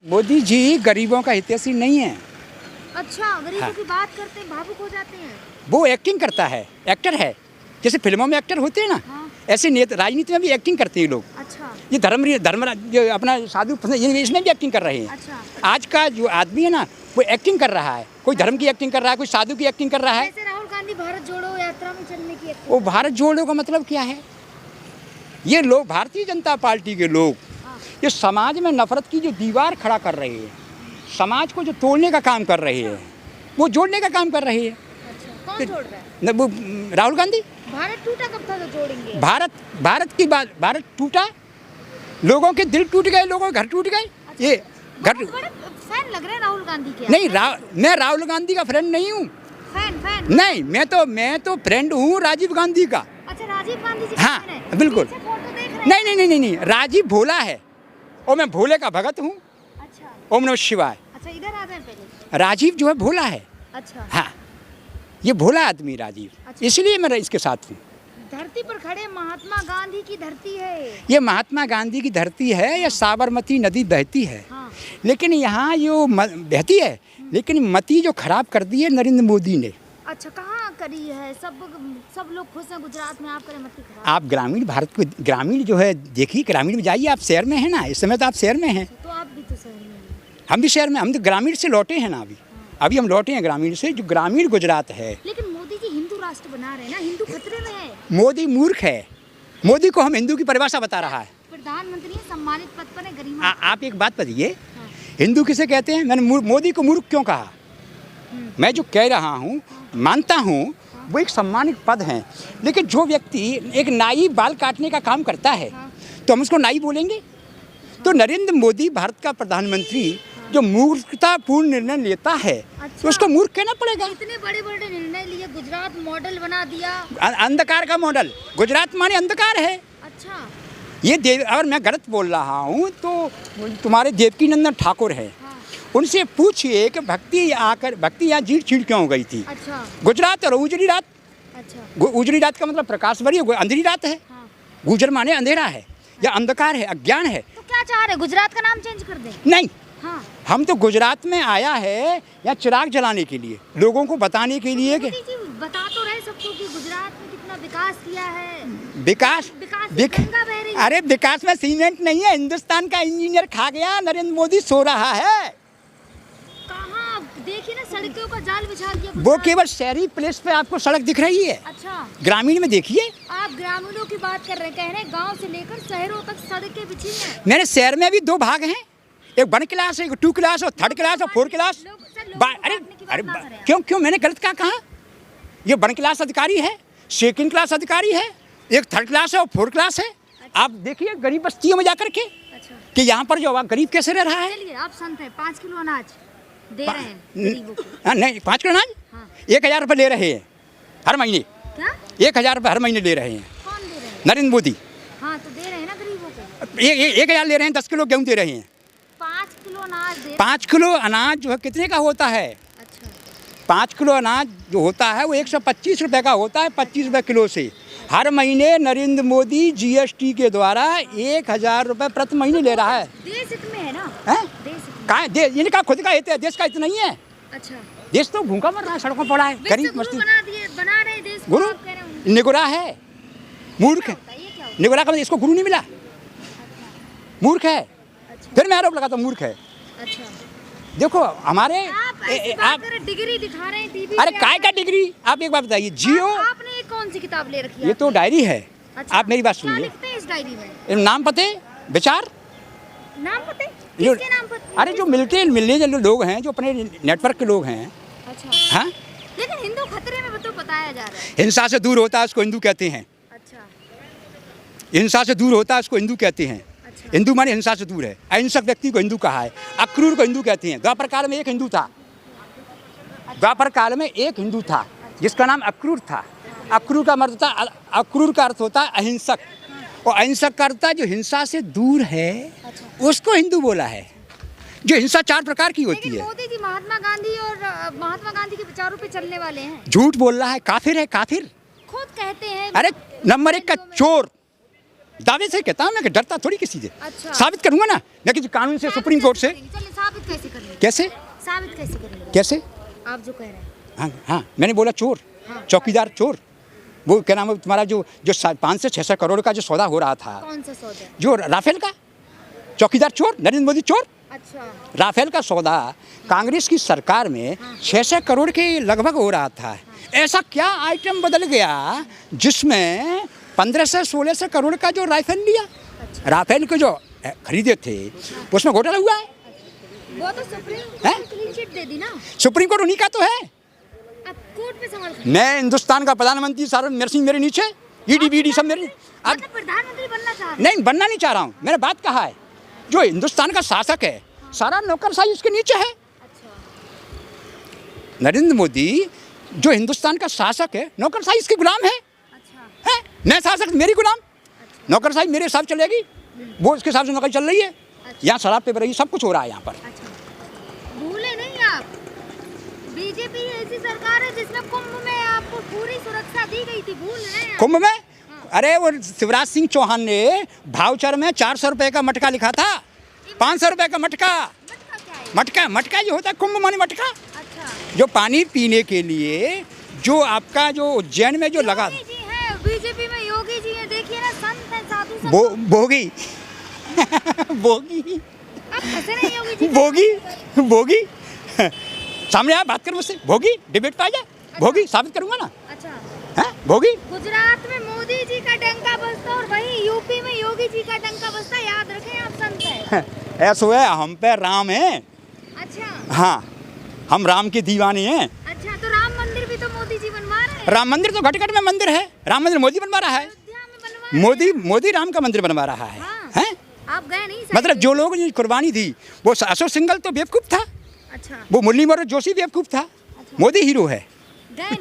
मोदी जी गरीबों का हितैषी नहीं है। अच्छा, गरीबों हाँ। की बात करते हैं, भावुक हो जाते हैं। वो एक्टिंग करता है, एक्टर है। जैसे फिल्मों में एक्टर होते हैं ना, हाँ। ऐसे राजनीति में भी एक्टिंग करते हैं लोग। अच्छा ये धर्मराज जो अपना साधु इसमें भी एक्टिंग कर रहे हैं। अच्छा। आज का जो आदमी है ना, वो एक्टिंग कर रहा है। कोई धर्म की एक्टिंग कर रहा है, कोई साधु की एक्टिंग कर रहा है। जैसे राहुल गांधी भारत जोड़ो यात्रा में चलने की वो भारत जोड़ो का मतलब क्या है? ये लोग, भारतीय जनता पार्टी के लोग, हाँ। ये समाज में नफरत की जो दीवार खड़ा कर रहे हैं, समाज को जो तोड़ने का काम कर रहे हैं, वो जोड़ने का काम कर रहे हैं। अच्छा, कौन जोड़ रहा है? वो राहुल गांधी। भारत टूटा कब था तो जोड़ेंगे? भारत की बात, भारत टूटा, लोगों के दिल टूट गए, लोगों के घर टूट गए। अच्छा, ये घर बहुत बड़े फैन लग रहे हैं राहुल गांधी के। नहीं, मैं राहुल गांधी का फ्रेंड नहीं हूँ। फैन नहीं, मैं तो फ्रेंड हूँ राजीव गांधी का। अच्छा, राजीव गांधी जी हाँ, का फैन है। बिल्कुल। पीछे फोटो देख रहे हैं। नहीं, राजीव भोला है और मैं भोले का भगत हूँ। अच्छा ओम नमः शिवाय। अच्छा, इधर आ जाए पहले। राजीव जो है भोला है। अच्छा हाँ, ये भोला आदमी राजीव, अच्छा। इसलिए मैं इसके साथ हूँ। धरती पर खड़े महात्मा गांधी की धरती है। ये महात्मा गांधी की धरती है, या साबरमती नदी बहती है। हाँ। लेकिन यहाँ जो बहती है, लेकिन मती जो खराब कर दी है नरेंद्र मोदी ने। अच्छा, कहाँ करी है? सब लोग खुश हैं गुजरात में, आप करें मत खराब। आप ग्रामीण भारत को, ग्रामीण जो है देखिए, ग्रामीण में जाइए। आप शहर में हैं ना, इस समय तो आप शहर में हैं। तो आप भी तो शहर में हैं। हम भी शहर में, हम तो ग्रामीण से लौटे हैं ना अभी हम लौटे हैं ग्रामीण से। जो ग्रामीण गुजरात है, लेकिन मोदी जी हिंदू राष्ट्र बना रहे हैं ना, हिंदू खतरे में है। मोदी मूर्ख है। मोदी को हम हिंदू की परिभाषा बता रहा है। प्रधानमंत्री हैं, सम्मानित पद पर है, गरिमा। आप एक बात बताइए, हाँ। हिंदू किसे कहते हैं? मैंने मोदी को मूर्ख क्यों कहा? मैं जो कह रहा हूँ, मानता हूँ, वो एक सम्मानित पद है। लेकिन जो व्यक्ति एक नाई बाल काटने का काम करता है, तो हम उसको नाई बोलेंगे? तो नरेंद्र मोदी भारत का प्रधानमंत्री जो मूर्खतापूर्ण निर्णय लेता है, अच्छा। तो उसको मूर्ख कहना पड़ेगा। इतने बड़े बड़े निर्णय लिए, गुजरात मॉडल बना दिया। अंधकार का मॉडल, गुजरात माने अंधकार है। अच्छा। ये अगर मैं गलत बोल रहा हूँ तो तुम्हारे देवकीनंदन ठाकुर है, हाँ। उनसे पूछिए कि भक्ति यहाँ जीड़ चीड़ क्यों हो गई थी। अच्छा। गुजरात और उजली रात। अच्छा। उजली रात का मतलब प्रकाश भरी, अंधेरी रात है। हाँ। गुजर माने अंधेरा है, या अंधकार है, अज्ञान है। तो क्या चाह रहे, गुजरात का नाम चेंज कर दें? नहीं, हाँ। हम तो गुजरात में आया है या चिराग जलाने के लिए, लोगों को बताने के लिए कि मोदी जी बता तो रहे सबको कि गुजरात में कितना विकास किया है। विकास गंगा बह रही है। अरे विकास में सीमेंट नहीं है, हिंदुस्तान का इंजीनियर खा गया, नरेंद्र मोदी सो रहा है। कहाँ देखिए ना, सड़कों का जाल बिछा दिया वो गुजरात। केवल शहरी प्लेस पे आपको सड़क दिख रही है। अच्छा, ग्रामीण में देखिए। आप ग्रामीणों की बात कर रहे हैं, कह रहे हैं गांव से लेकर शहरों तक सड़कें बिछी हैं। मेरे शहर में भी 2 भाग हैं, एक 1 क्लास, एक 2 क्लास और 3rd क्लास और 4 क्लास। अरे क्यों मैंने गलत कहा? ये 1 क्लास अधिकारी है, 2nd क्लास अधिकारी है, एक 3rd क्लास है और 4th क्लास है। अच्छा। आप देखिए गरीब बस्तियों में जाकर के अच्छा। कि यहाँ पर जो गरीब कैसे रह रहा है। चलिए, आप संत हैं, 5 किलो अनाज दे रहे हैं गरीबों को। नहीं, 5 किलो अनाज। हाँ। 1000 रुपये ले रहे हैं हर महीने। क्या? 1000 रुपये हर महीने ले रहे हैं कौन दे रहे हैं? नरेंद्र मोदी। हाँ, तो दे रहे हैं ना गरीबों को। 1000 ले रहे हैं, 10 किलो गेहूँ दे रहे हैं। 5 किलो अनाज दे। 5 किलो अनाज जो है कितने का होता है? अच्छा। 5 किलो अनाज जो होता है वो 125 रुपये का होता है, 25 रुपये किलो से। हर महीने नरेंद्र मोदी जीएसटी के द्वारा 1000 रुपये प्रति महीने ले रहा है। देश हित में है ना? हैं? देश हित में। कहाँ है? इनका खुद का हित है, देश का हित नहीं है। अच्छा। देश तो भूखा मर रहा है, सड़कों पर पड़ा है, गरीब गुरु मस्ती। बना रहे देश को, गुरु आप कह रहे हैं। निगुरा है, मूर्ख है। क्या होता है? निगुरा का मतलब इसको गुरु नहीं मिला, मूर्ख है। अच्छा। फिर मैं आरोप लगाता हूँ मूर्ख है। अच्छा। देखो हमारे आप ऐसी बात कर रहे, डिग्री दिखा रहे हैं टीवी अरे पे। काय का डिग्री? आप एक बात बताइए, जियो। आपने कौन सी किताब ले रखी है? ये तो डायरी है। अच्छा। आप मेरी बात क्या सुनिए। लिखते हैं इस डायरी में? नाम पते, विचार। नाम पते? जो किसके नाम पर? अरे जो मिलने जो लोग हैं, जो अपने नेटवर्क के लोग हैं। अच्छा। हाँ, लेकिन हिंदू खतरे में तो बताया जा रहा है। हिंसा से दूर होता है उसको हिंदू कहते हैं। अच्छा। हिंसा से दूर होता है उसको हिंदू कहते हैं। अच्छा। हिंदू माने हिंसा से दूर है। अहिंसक व्यक्ति को हिंदू कहा है। अक्रूर को हिंदू कहते हैं। द्वापर काल में एक हिंदू था, द्वापर काल में एक हिंदू था जिसका नाम अक्रूर था। अक्रूर का अर्थ होता है अहिंसक, और अहिंसक का अर्थ है जो हिंसा से दूर है, उसको हिंदू बोला है। जो हिंसा 4 प्रकार की होती लेकिन है। मोदी जी महात्मा गांधी के विचारों पे चलने वाले हैं। झूठ बोल रहा है, काफिर है, काफिर। खुद कहते हैं। अरे नंबर 1 का चोर। दावे से कहता हूँ मैं, कि डरता थोड़ी किसी से। अच्छा। साबित करूंगा ना, मैं किसी कानून से, सुप्रीम कोर्ट से। चलिए कैसे करेंगे? कैसे साबित कैसे करेंगे? कैसे? आप जो कह रहे हैं। हाँ हाँ, मैंने बोला चोर, चौकीदार चोर। वो क्या नाम है तुम्हारा, जो 5 से 600 करोड़ का जो सौदा हो रहा था, कौन सा सौदा? जो राफेल का, चौकीदार चोर, नरेंद्र मोदी चोर। अच्छा। राफेल का सौदा कांग्रेस की सरकार में 600 करोड़ के लगभग हो रहा था। ऐसा क्या आइटम बदल गया जिसमें 15 से 1600 करोड़ का जो राफेल लिया, राफेल को जो खरीदे थे उसमें घोटाला हुआ है। वो तो सुप्रीम कोर्ट क्लीन चिट दे दी ना। सुप्रीम कोर्ट उन्हीं का तो है। अब कोर्ट पे सवाल मैं हिंदुस्तान का प्रधानमंत्री, सारा नरसिंह मेरे नीचे, ईडी बीडी सब मेरे। अब मतलब प्रधानमंत्री बनना चाह रहे नहीं, बनना नहीं चाह रहा हूँ, मैंने बात कहा है। जो हिंदुस्तान का शासक है, सारा नौकरशाही उसके नीचे है। अच्छा। नरेंद्र मोदी जो हिंदुस्तान का शासक है, नौकरशाही इसके गुलाम है। अच्छा। है? मैं शासक, मेरी गुलाम, नौकरशाही मेरे हिसाब चलेगी, वो उसके हिसाब से नौकरी चल रही है। यहाँ शराब पे रही, सब कुछ हो रहा है यहाँ पर। अच्छा। भूले नहीं आप, बीजेपी ऐसी सरकार है जिसमें कुंभ में आपको पूरी सुरक्षा दी गई थी, भूल रहे हैं? कुंभ में? अरे वो शिवराज सिंह चौहान ने भाउचर में 400 रुपए का मटका लिखा था, 500 रुपए का मटका। मटका क्या है? मटका जो होता है कुंभ माने मटका, अच्छा। जो पानी पीने के लिए, जो आपका जो उज्जैन में जो लगा, योगी जी हैं, बीजेपी में योगी जी हैं, देखिए ना, संत हैं, साधु संत। भोगी भोगी आप हंसे नहीं योगी जी? भोगी सामने आ, बात कर मुझसे, भोगी डिबेट पे आ जा, भोगी साबित करूंगा ना। अच्छा। है भोगी? गुजरात में मोदी जी का डंका बजता और वहीं यूपी में योगी जी का डंका बजता, याद रखें आप, संत है। ऐसा है, हम पे राम है। अच्छा। हाँ, हम राम के दीवाने हैं। अच्छा, तो राम मंदिर भी तो मोदी जी बनवा रहे हैं। राम मंदिर तो घट में मंदिर है, राम मंदिर मोदी बनवा रहा है। अयोध्या में बनवा रहे हैं। मोदी राम का मंदिर बनवा रहा है। हाँ। हैं? आप गए नहीं? मतलब जो लोगों ने कुर्बानी दी, वो अशोक सिंघल तो बेवकूफ था, अच्छा। वो मुरलीधर जोशी बेवकूफ था, मोदी हीरो है। गए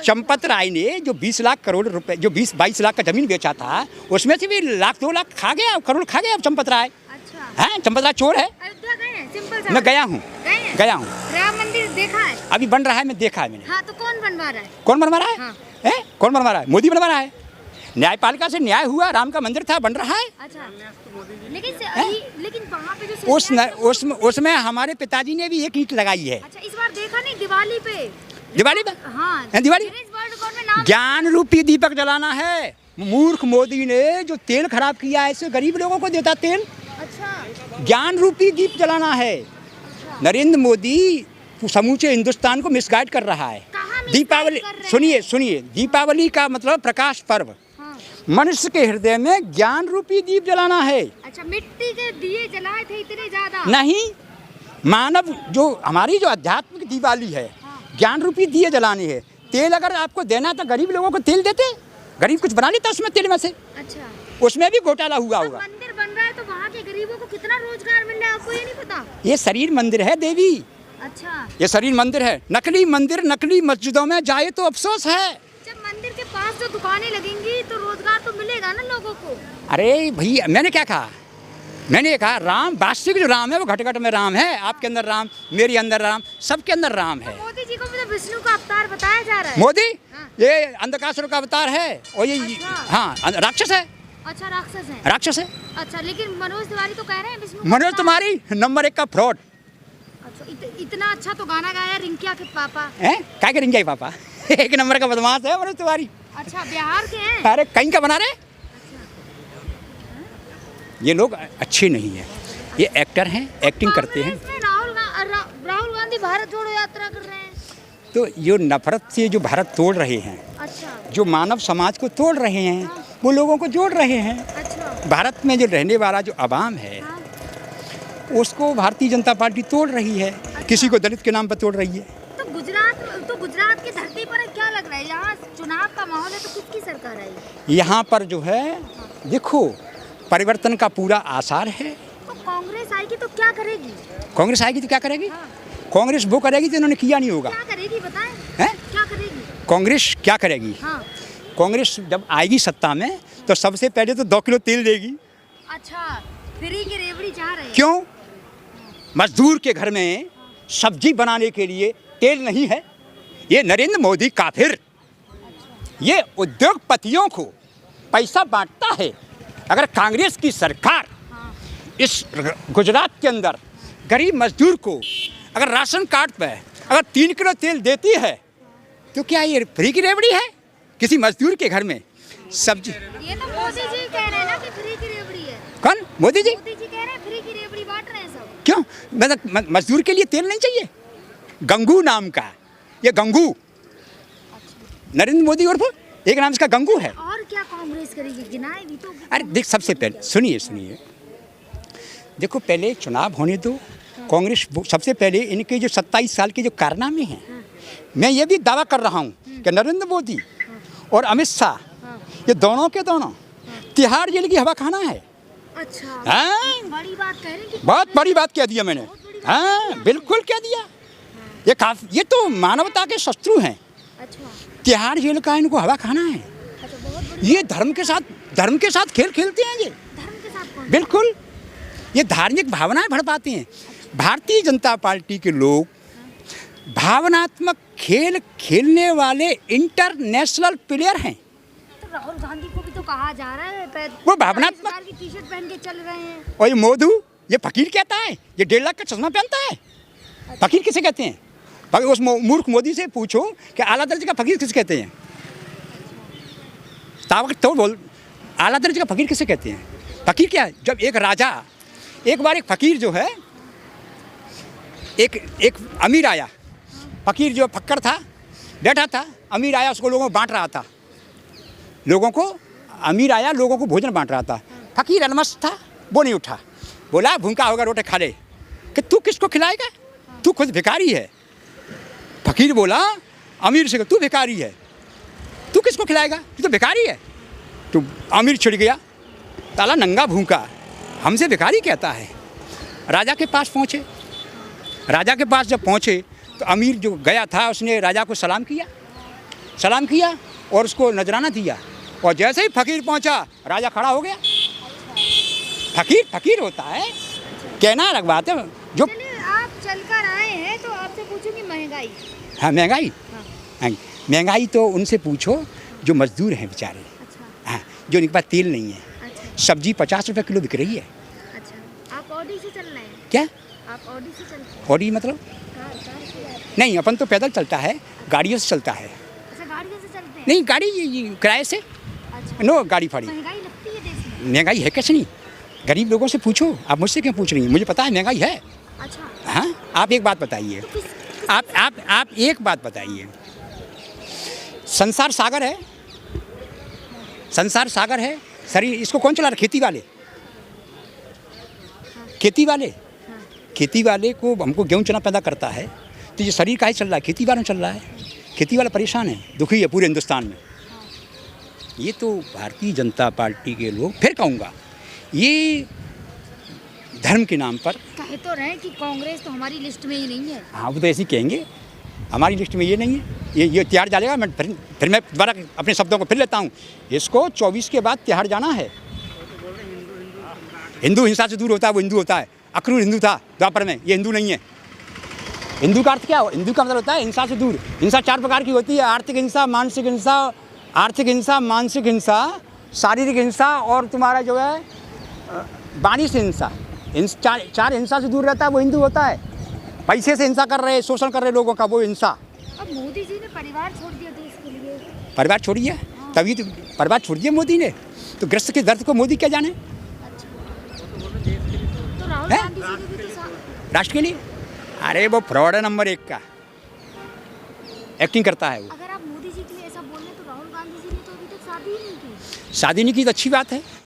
चंपत राय ने जो 20 लाख करोड़ रुपए, जो 20-22 लाख का जमीन बेचा था, उसमें से भी 1-2 लाख खा गया, करोड़ खा गया चंपत राय। अच्छा। हैं? चंपत राय चोर है। अयोध्या गए हैं? सिंपल सा। मैं गया हूँ, गया हूँ। राम मंदिर देखा है? अभी बन रहा है, मैं देखा है मैंने। हाँ, तो कौन बनवा रहा है? कौन बनवा रहा है? हाँ। हैं? कौन बनवा रहा है? मोदी बनवा रहा है। न्यायपालिका से न्याय हुआ, राम का मंदिर था, बन रहा है। अच्छा। लेकिन वहाँ पे जो उसमें हमारे पिताजी ने भी एक ईंट लगाई है। अच्छा, इस बार देखा नहीं दिवाली पे? दिवाली में? हाँ, दिवाली गिनीज वर्ल्ड रिकॉर्ड में नाम। ज्ञान रूपी दीपक जलाना है। मूर्ख मोदी ने जो तेल खराब किया है, ऐसे गरीब लोगों को देता तेल। अच्छा। ज्ञान रूपी दीप जलाना है। नरेंद्र मोदी समूचे हिंदुस्तान को मिसगाइड कर रहा है। दीपावली, सुनिए, दीपावली का मतलब प्रकाश पर्व। हाँ। मनुष्य के हृदय में ज्ञान रूपी दीप जलाना है। अच्छा, मिट्टी के दिए जलाए थे इतने ज्यादा? नहीं, मानव जो हमारी जो आध्यात्मिक दिवाली है, ज्ञान रूपी दिए जलाने है। तेल अगर आपको देना तो गरीब लोगों को तेल देते, गरीब कुछ बना लेता उसमें तेल में से। अच्छा। उसमें भी घोटाला हुआ होगा। मंदिर बन रहा है तो वहाँ के गरीबों को कितना रोजगार मिल रहा है, आपको ये नहीं पता? ये शरीर मंदिर है देवी। अच्छा। ये शरीर मंदिर है। नकली मंदिर, नकली मस्जिदों में जाए तो अफसोस है। जब मंदिर के पास जो दुकानें लगेंगी तो रोजगार तो मिलेगा ना लोगों को। अरे भैया, मैंने क्या कहा? मैंने कहा राम, वास्तविक जो राम है वो घट में राम है। आपके अंदर राम, मेरे अंदर राम, सबके अंदर राम है। तो मोदी जी को भी तो विष्णु का अवतार बताया जा रहा है। मोदी? हाँ। ये अंधकासुर का अवतार है और ये अच्छा। हाँ, राक्षस है। अच्छा, राक्षस है। राक्षस है। अच्छा, लेकिन मनोज तिवारी तो कह रहे हैं विष्णु। मनोज तुम्हारी नंबर 1 का फ्रॉड अच्छा, इतना अच्छा तो गाना गाया रिंकिया के पापा है। क्या करेंगे पापा? 1 नंबर का बदमाश है मनोज तिवारी। अच्छा, बिहार के हैं? अरे कहीं का बना रहे। ये लोग अच्छे नहीं हैं, ये एक्टर हैं, एक्टिंग करते हैं। राहुल गांधी भारत जोड़ो यात्रा कर रहे हैं। तो ये नफरत से जो भारत तोड़ रहे हैं, अच्छा। जो मानव समाज को तोड़ रहे हैं, वो लोगों को जोड़ रहे हैं। अच्छा। भारत में जो रहने वाला जो आवाम है, हाँ। उसको भारतीय जनता पार्टी तोड़ रही है। किसी को दलित के नाम पर तोड़ रही है। तो गुजरात की धरती पर क्या लग रहा है? यहाँ चुनाव का माहौल है तो किसकी सरकार है? यहाँ पर जो है देखो, परिवर्तन का पूरा आसार है। तो कांग्रेस आएगी तो क्या करेगी? कांग्रेस आएगी तो क्या करेगी? हाँ। कांग्रेस वो करेगी तो इन्होंने किया नहीं होगा। क्या करेगी बताएं? हैं? क्या करेगी? कांग्रेस क्या करेगी? हाँ। कांग्रेस जब आएगी सत्ता में तो सबसे पहले तो 2 किलो तेल देगी। अच्छा, फ्री की रेवड़ी चाह रहे हैं? क्यों? मजदूर के घर में सब्जी बनाने के लिए तेल नहीं है। ये नरेंद्र मोदी काफिर, ये उद्योगपतियों को पैसा बांटता है। अगर कांग्रेस की सरकार इस गुजरात के अंदर गरीब मजदूर को अगर राशन कार्ड पे अगर 3 किलो तेल देती है तो क्या ये फ्री की रेवड़ी है? किसी मजदूर के घर में सब्जी। ये तो मोदी जी कह रहे हैं ना कि फ्री की रेवड़ी है। कौन? मोदी जी? मोदी जी कह रहे हैं फ्री की रेवड़ी बांट रहे हैं सब। क्यों? मतलब मजदूर के लिए तेल नहीं चाहिए? गंगू नाम का ये गंगू, नरेंद्र मोदी और एक नाम इसका गंगू है। और क्या कांग्रेस करेगी? गिनाए भी तो। अरे देख, सबसे पहले सुनिए, देखो पहले चुनाव होने दो। कांग्रेस सबसे पहले इनके जो 27 साल के जो कारनामे हैं, मैं ये भी दावा कर रहा हूँ कि नरेंद्र मोदी और अमित शाह ये दोनों के दोनों तिहाड़ जेल की हवा खाना है। अच्छा, हाँ, बड़ी बात कह रहे हैं कि बहुत बड़ी बात कह दिया मैंने। हाँ, बिल्कुल कह दिया। ये तो मानवता के शत्रु हैं। अच्छा, तिहाड़ जेल का इनको हवा खाना है। अच्छा, बहुत बड़ी। ये धर्म के साथ खेल खेलते हैं ये। धर्म के साथ कौन? बिल्कुल, ये धार्मिक भावनाएं भड़काते हैं। भारतीय जनता पार्टी के लोग भावनात्मक खेल खेलने वाले इंटरनेशनल प्लेयर हैं। तो राहुल गांधी को भी तो कहा जा रहा है वो भावनात्मक की टी शर्ट पहन के चल रहे हैं। और ये मोदू ये फकीर कहता है, ये 1.5 लाख का चश्मा पहनता है। फकीर किसे कहते हैं? उस मूर्ख मोदी से पूछो कि आला दर्जे का फकीर किसे कहते हैं? तो बोल, आला दर्जे का फकीर किसे कहते हैं? फकीर क्या है? जब एक राजा, एक बार एक फकीर जो है, एक अमीर आया, फकीर जो फक्कर था, बैठा था, अमीर आया उसको लोगों को बांट रहा था, अमीर आया लोगों को भोजन बांट रहा था। फकीर अलमस्त था, वो नहीं उठा, बोला भूखा होगा रोटी खा ले। कि तू किसको खिलाएगा? तू खुद भिखारी है। फकीर बोला अमीर से, तू भिखारी है, तू किसको खिलाएगा? तू तो भिखारी है। तो अमीर छिड़ गया, ताला नंगा भूखा हमसे भिखारी कहता है। राजा के पास पहुँचे, राजा के पास जब पहुँचे तो अमीर जो गया था उसने राजा को सलाम किया और उसको नजराना दिया। और जैसे ही फकीर पहुँचा राजा खड़ा हो गया। फकीर होता है, कहना अलग बात है। जो आप चलकर आए हैं तो आपसे पूछूंगी महंगाई। हाँ, महंगाई। हाँ, महंगाई तो उनसे पूछो जो मजदूर हैं बेचारे। अच्छा, हाँ, जो इनके पास तेल नहीं है। अच्छा, सब्जी 50 रुपये किलो बिक रही है। अच्छा, आप ऑडी से चल रहे हैं? क्या? आप ऑडी से चलते हैं? ऑडी मतलब? कार से? नहीं, अपन तो पैदल चलता है, गाड़ियों से चलता है। अच्छा, गाड़ियों से चलते हैं? नहीं, गाड़ी ये किराए से। अच्छा, नो गाड़ी फाड़ी। महंगाई लगती है देश में? महंगाई है कैसे नहीं? गरीब लोगों से पूछो। आप मुझसे क्यों पूछ रही हैं? मुझे पता है महंगाई है। अच्छा, हाँ, आप एक बात बताइए, आप एक बात बताइए, संसार सागर है, शरीर इसको कौन चला रहा? खेती वाले को हमको गेहूँ चना पैदा करता है, तो ये शरीर काहे चल रहा है? खेती वालों चल रहा है। खेती वाला परेशान है, दुखी है पूरे हिंदुस्तान में। ये तो भारतीय जनता पार्टी के लोग, फिर कहूँगा, ये धर्म के नाम पर कहे तो रहे कि कांग्रेस तो हमारी लिस्ट में ही नहीं है। हाँ, वो तो ऐसे ही कहेंगे, हमारी लिस्ट में ये नहीं है। ये तिहाड़ जाएगा। मैं फिर मैं दोबारा अपने शब्दों को फिर लेता हूँ। इसको 24 के बाद तिहाड़ जाना है। हिंदू हिंसा से दूर होता है, वो हिंदू होता है। अक्रूर हिंदू था द्वापर में, ये हिंदू नहीं है। हिंदू का अर्थ क्या हो? हिंदू का मतलब होता है हिंसा से दूर। हिंसा 4 प्रकार की होती है: आर्थिक हिंसा, मानसिक हिंसा, शारीरिक हिंसा और तुम्हारा जो है वाणी से हिंसा। चार हिंसा से दूर रहता है वो हिंदू होता है। पैसे से हिंसा कर रहे, शोषण कर रहे लोगों का, वो हिंसा। अब मोदी जी ने परिवार छोड़ दिया देश के लिए। परिवार छोड़ी है, तभी तो परिवार छोड़ दिया मोदी ने। तो ग्रस्त के दर्द को मोदी क्या जाने? अच्छा, तो राहुल गांधी जी ने भी तो राष्ट्र के लिए, अरे वो फ्रॉड है नंबर 1 का, एक्टिंग करता है वो। अगर आप मोदी जी के लिए ऐसा बोल रहे हैं तो राहुल गांधी जी ने तो अभी तक शादी ही नहीं की। शादी नहीं की तो अच्छी बात है।